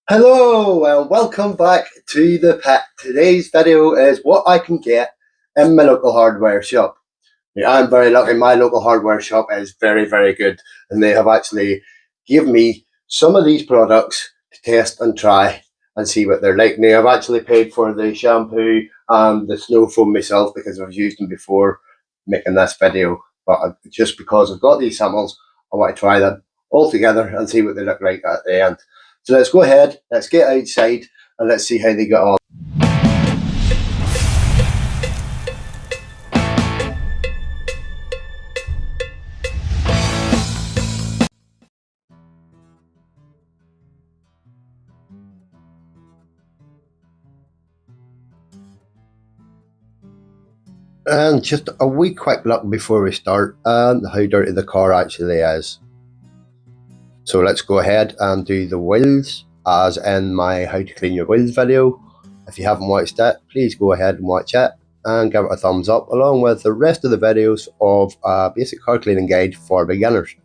Hello and welcome back to the pit. Today's video is what I can get in my local hardware shop. Now, I'm very lucky. My local hardware shop is very good, and they have actually given me some of these products to test and try and see what they're like. Now, I've actually paid for the shampoo and the snow foam myself because I've used them before making this video, but just because I've got these samples, I want to try them all together and see what they look like at the end. So let's go ahead, let's get outside and let's see how they get on. And just a wee quick look before we start and how dirty the car actually is. So let's go ahead and do the wheels as in my how to clean your wheels video. If you haven't watched it, please go ahead and watch it and give it a thumbs up along with the rest of the videos of a basic car cleaning guide for beginners.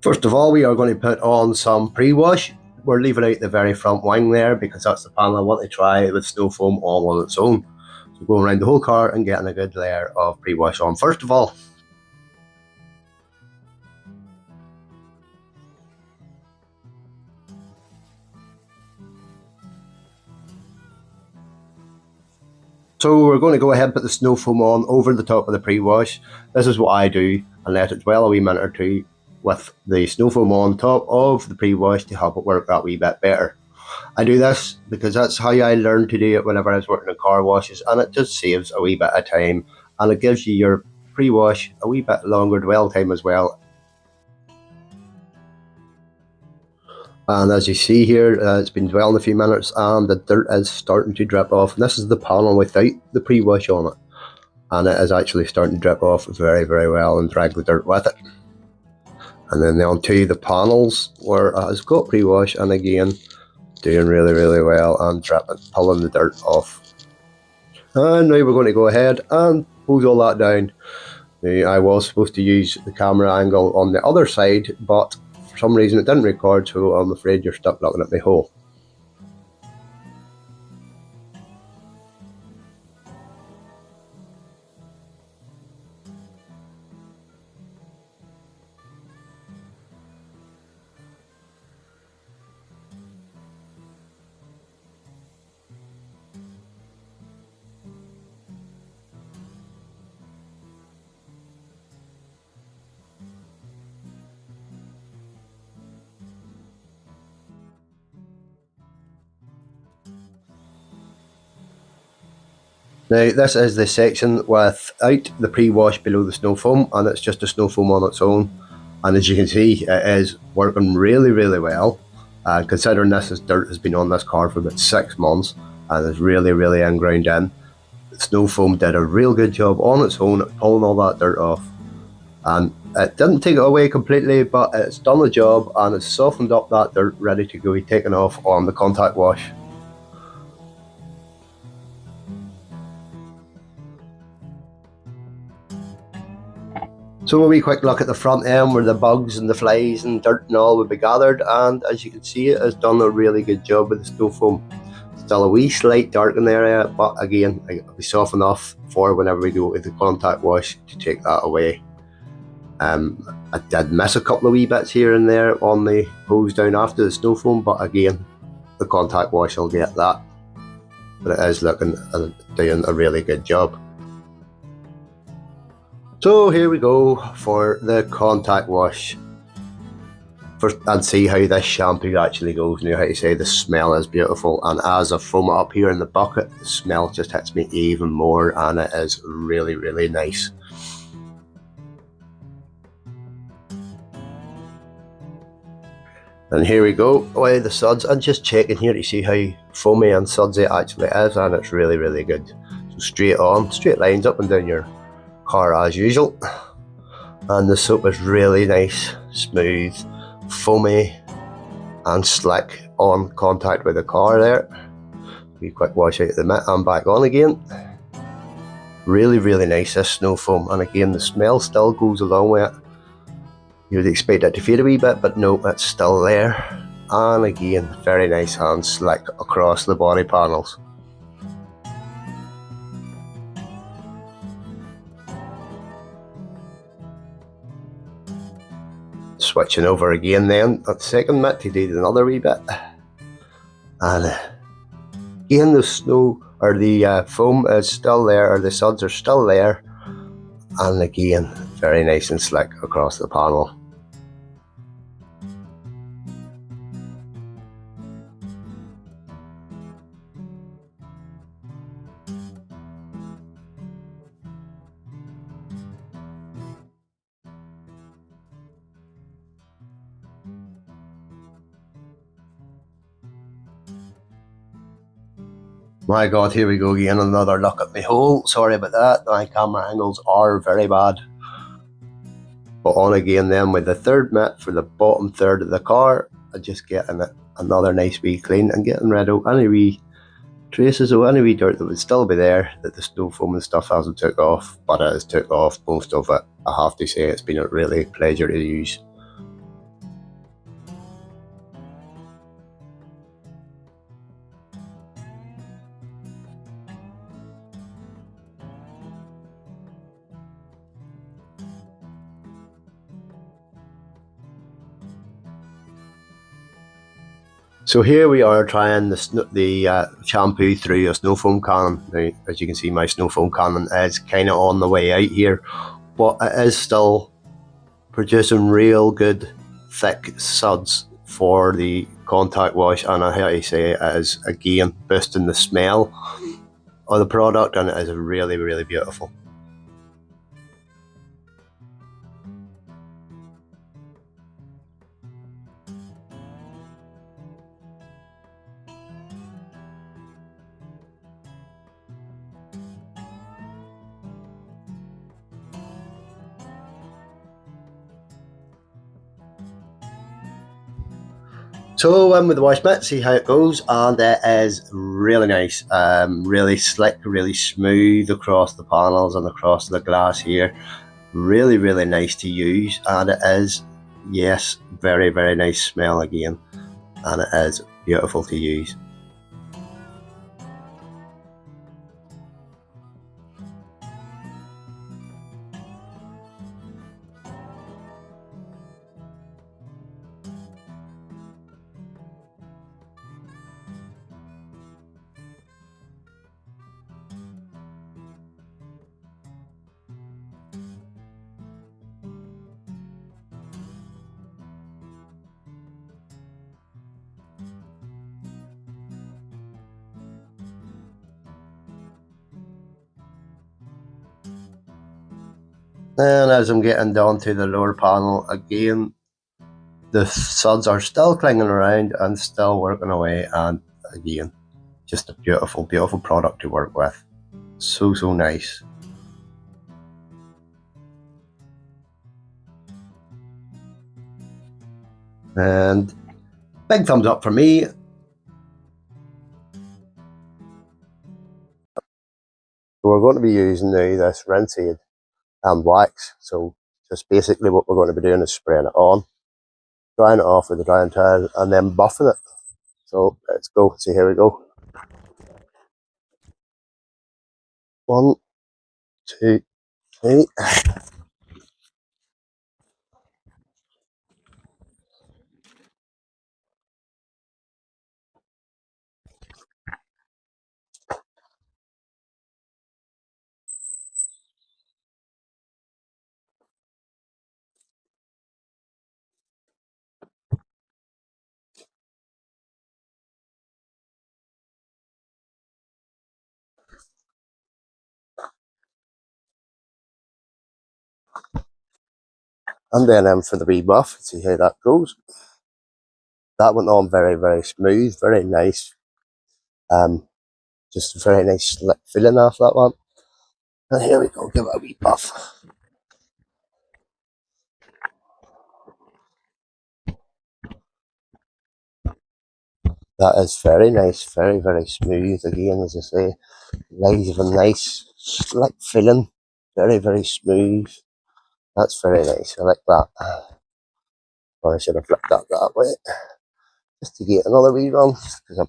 First of all, we are going to put on some pre-wash. We're leaving out the very front wing there because that's the panel I want to try with snow foam all on its own. So going around the whole car and getting a good layer of pre-wash on first of all. So we're going to go ahead and put the snow foam on over the top of the pre-wash. This is what I do and let it dwell a wee minute or two with the snow foam on top of the pre-wash to help it work that wee bit better. I do this because that's how I learned to do it whenever I was working in car washes, and it just saves a wee bit of time and it gives you your pre-wash a wee bit longer dwell time as well. And as you see here, it's been dwelling a few minutes and the dirt is starting to drip off. And this is the panel without the pre-wash on it, and it is actually starting to drip off very well and drag the dirt with it. And then onto the panels where it has got pre-wash, and again doing really well and dripping, pulling the dirt off. And now we're going to go ahead and hose all that down. Now, I was supposed to use the camera angle on the other side, but for some reason it didn't record, so I'm afraid you're stuck looking at my hole. Now this is the section without the pre-wash below the snow foam, and it's just a snow foam on its own. And as you can see, it is working really well. Considering this dirt has been on this car for about 6 months and is really ingrained in, the snow foam did a real good job on its own at pulling all that dirt off. And it didn't take it away completely, but it's done the job and it's softened up that dirt ready to go be taken off on the contact wash. So a wee quick look at the front end where the bugs and the flies and dirt and all would be gathered, and as you can see, it has done a really good job with the snow foam. Still a wee slight dark in the area, but again, it'll be soft enough for whenever we go with the contact wash to take that away. I did miss a couple of wee bits here and there on the hose down after the snow foam, but again, the contact wash will get that. But it is looking doing a really good job. So here we go for the contact wash. First, and see how this shampoo actually goes. Now, how to say, the smell is beautiful, and as I foam it up here in the bucket, the smell just hits me even more, and it is really nice. And here we go, away the suds, and just checking here to see how foamy and sudsy it actually is, and it's really good. So straight on, straight lines up and down your car as usual, and the soap is really nice, smooth, foamy and slick on contact with the car there. Wee quick wash out of the mitt and back on again. Really, really nice, this snow foam. And again, the smell still goes along with it. You would expect it to fade a wee bit, but no, it's still there. And again, very nice hand slick across the body panels. Switching over again then, at the second mitt, he did another wee bit. And again, the snow, or the foam is still there, or the suds are still there. And again, very nice and slick across the panel. My god, here we go again, another look at my hole. Sorry about that, my camera angles are very bad. But on again then with the third mitt for the bottom third of the car, and just getting it another nice wee clean and getting rid of any wee traces of any wee dirt that would still be there that the snow foam and stuff hasn't took off, but it has took off most of it. I have to say it's been a really pleasure to use. So here we are trying the shampoo through a snow foam cannon. Now, as you can see, my snow foam cannon is kind of on the way out here, but it is still producing real good thick suds for the contact wash, and I have to say it is again boosting the smell of the product, and it is really, really beautiful. So with the wash mitt, see how it goes, and it is really nice, really slick, really smooth across the panels and across the glass here. Really, really nice to use, and it is, yes, very, very nice smell again, and it is beautiful to use. And as I'm getting down to the lower panel again, the suds are still clinging around and still working away, and again, just a beautiful, beautiful product to work with. So, so nice. And big thumbs up for me. We're going to be using now this rinse aid and wax. So just basically what we're going to be doing is spraying it on, drying it off with a drying towel, and then buffing it. So let's go. See, here we go. 1, 2, 3. And then for the wee buff, see how that goes. That went on very, very smooth, very nice. Just a very nice slick feeling off that one. And here we go, give it a wee buff. That is very nice, very, very smooth. Again, as I say, nice of a nice slick feeling, very, very smooth. That's very nice. I like that. Well, I should have flipped that way just to get another wee run because I'm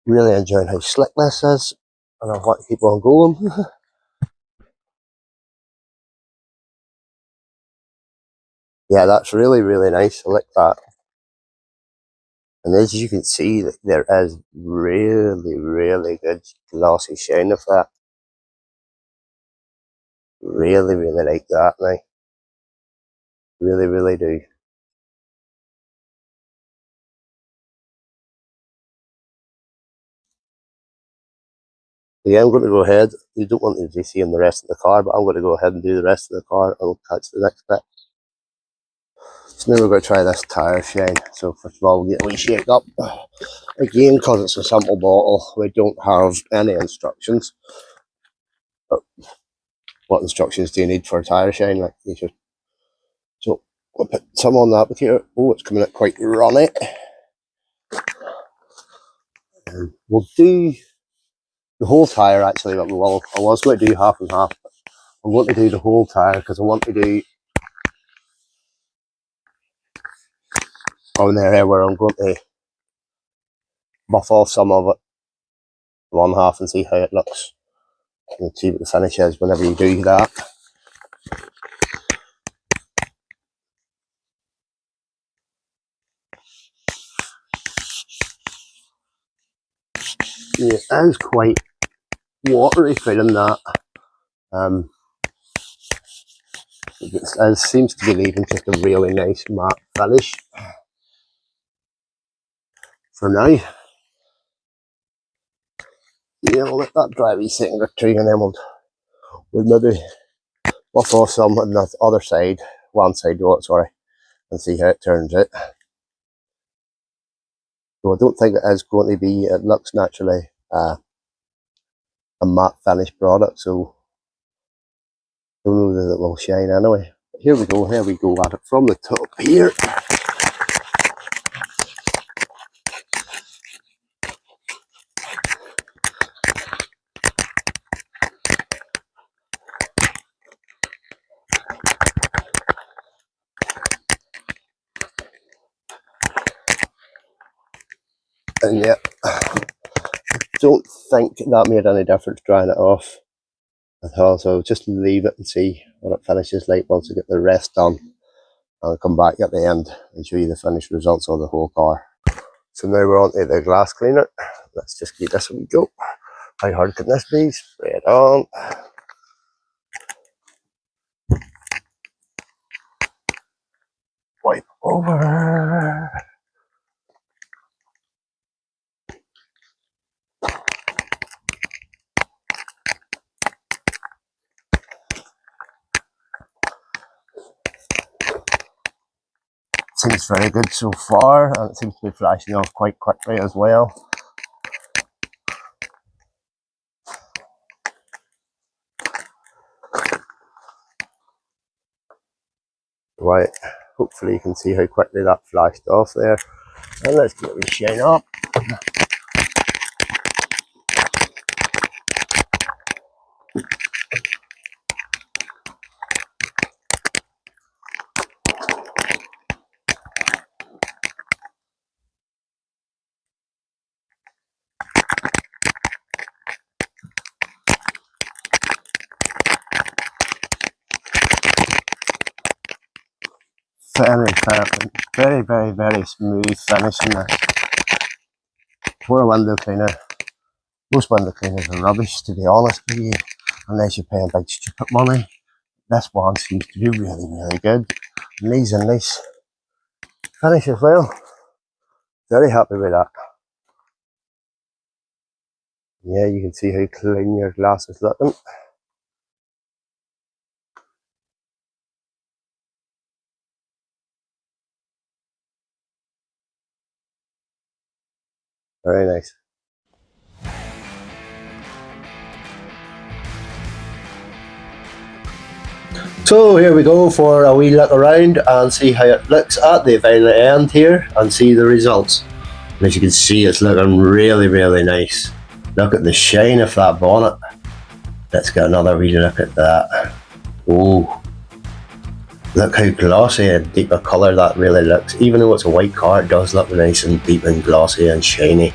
really enjoying how slick this is and I want to keep on going. Yeah, that's really, really nice. I like that. And as you can see, there is really, really good glossy shine of that. Really, really like that now. Really, really do. Yeah, I'm going to go ahead. You don't want to be seeing the rest of the car, but I'm going to go ahead and do the rest of the car and we'll catch the next bit. So now we're going to try this tyre shine. So first of all, we'll get a wee shake up. Again, because it's a sample bottle, we don't have any instructions. But what instructions do you need for a tyre shine? Like you should. So we'll put some on the applicator. Oh, it's coming out quite runny. We'll do the whole tyre actually, but I was going to do half and half. I'm going to do the whole tyre because I want to do on the area where I'm going to buff off some of it, one half, and see how it looks. And see what the finish is whenever you do that. Yeah, it is quite watery feeling that. It seems to be leaving just a really nice matte finish for now. Yeah, we'll let that dry a wee second or two and then we'll maybe buff off some on the other side, one side door, sorry, and see how it turns out. So I don't think it is going to be, it looks naturally a matte finish product, so I don't know that it will shine anyway. But here we go at it from the top here. And yeah, don't think that made any difference drying it off at all, so just leave it and see what it finishes like once we get the rest done. I'll come back at the end and show you the finished results of the whole car. So now we're on to the glass cleaner. Let's just give this a wee go. How hard can this be? Spray it on. Wipe over. Seems very good so far, and it seems to be flashing off quite quickly as well. Right, hopefully you can see how quickly that flashed off there. And let's get it shine up. Very, very, very smooth finish in this. For a window cleaner, most window cleaners are rubbish, to be honest with you, unless you're paying big stupid money. This one seems to be really, really good. And these are nice finish as well. Very happy with that. Yeah, you can see how clean your glass is looking. Very nice. So here we go for a wee look around and see how it looks at the very end here and see the results. And as you can see, it's looking really, really nice. Look at the shine of that bonnet. Let's get another wee look at that. Oh, look how glossy and deep a colour that really looks. Even though it's a white car, it does look nice and deep and glossy and shiny.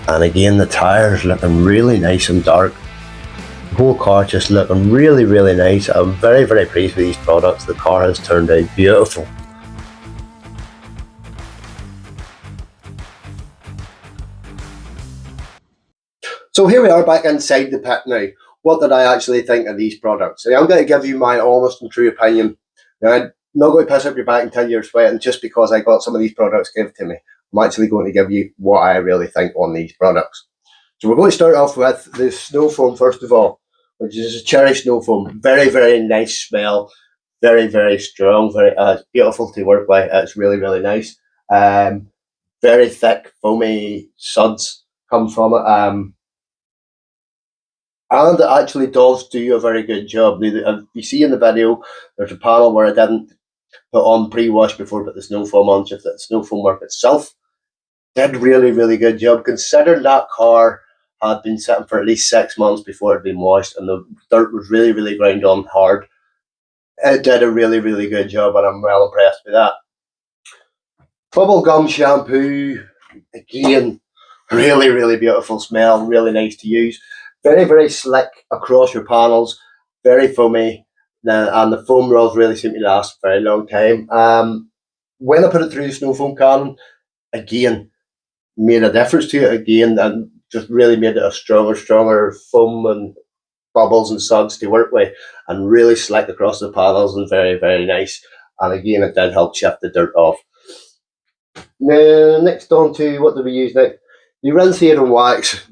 And again, the tyres looking really nice and dark. The whole car just looking really, really nice. I'm very, very pleased with these products. The car has turned out beautiful. So here we are back inside the pit now. What did I actually think of these products? Now, I'm going to give you my honest and true opinion. Now, I'm not going to piss up your back and tell you're sweating just because I got some of these products given to me. I'm actually going to give you what I really think on these products. So we're going to start off with the snow foam first of all, which is a cherry snow foam. Very, very nice smell. Very, very strong. Very beautiful to work with. It's really, really nice. Very thick, foamy suds come from it. And it actually does do a very good job. You see in the video, there's a panel where I didn't put on pre-wash before I put the snow foam on, just the snow foam work itself did really, really good job. Considering that car had been sitting for at least 6 months before it had been washed and the dirt was really, really ground on hard, it did a really, really good job and I'm well impressed with that. Bubblegum shampoo, again, really, really beautiful smell, really nice to use. Very, very slick across your panels, very foamy, and the foam rods really seem to last a very long time. When I put it through the snow foam cannon, again, made a difference to it again, and just really made it a stronger foam and bubbles and suds to work with, and really slick across the panels and very, very nice. And again, it did help shift the dirt off. Now, next on to what do we use next? The rinse here and wax.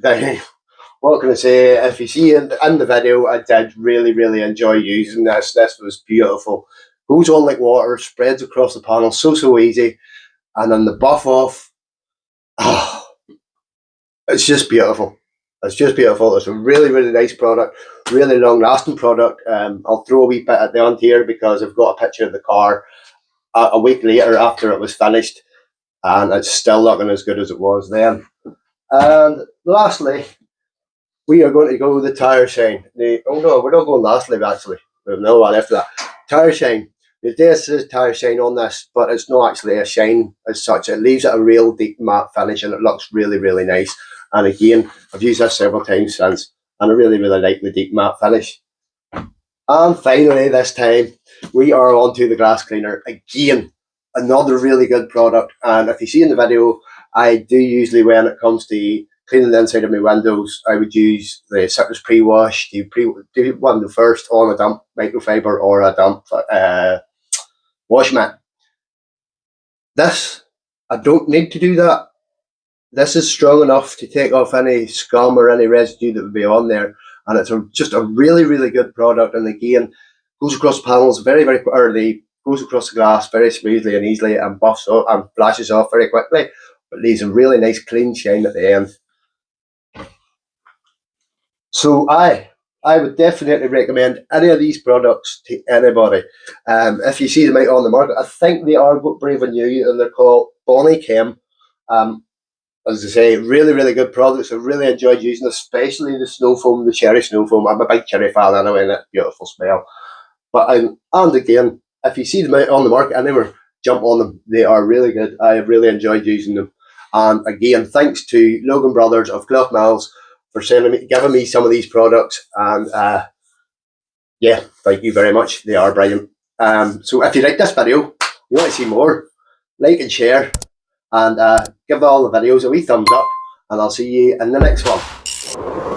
What can I say? If you see in the video, I did really, really enjoy using this. This was beautiful. Goes on like water, spreads across the panel, so easy. And then the buff off, it's just beautiful. It's just beautiful. It's a really, really nice product, really long lasting product. I'll throw a wee bit at the end here because I've got a picture of the car a week later after it was finished, and it's still looking as good as it was then. And lastly, we are going to go the tyre shine. Oh no, we're not going lastly actually. There's another one after that. Tyre shine. This says tyre shine on this, but it's not actually a shine as such. It leaves it a real deep matte finish and it looks really, really nice. And again, I've used this several times since, and I really, really like the deep matte finish. And finally, this time, we are on to the grass cleaner. Again, another really good product. And if you see in the video, I do usually, when it comes to cleaning the inside of my windows, I would use the citrus pre-wash. Do one first on a damp microfiber or a damp wash mat. This, I don't need to do that. This is strong enough to take off any scum or any residue that would be on there, and it's just a really, really good product. And again, goes across panels very, very, goes across the glass very smoothly and easily, and buffs off and flashes off very quickly, but leaves a really nice clean shine at the end. So I would definitely recommend any of these products to anybody. If you see them out on the market, I think they are brave and new, and they're called Bonnychem. As I say, really, really good products. I really enjoyed using, especially the snow foam, the cherry snow foam. I'm a big cherry fan anyway, and it's a beautiful smell. But and again, if you see them out on the market anywhere, jump on them. They are really good. I have really enjoyed using them. And again, thanks to Logan Brothers of Clough Mills for giving me some of these products. And yeah, thank you very much. They are brilliant. So if you like this video, you want to see more, like and share, and give all the videos a wee thumbs up, and I'll see you in the next one.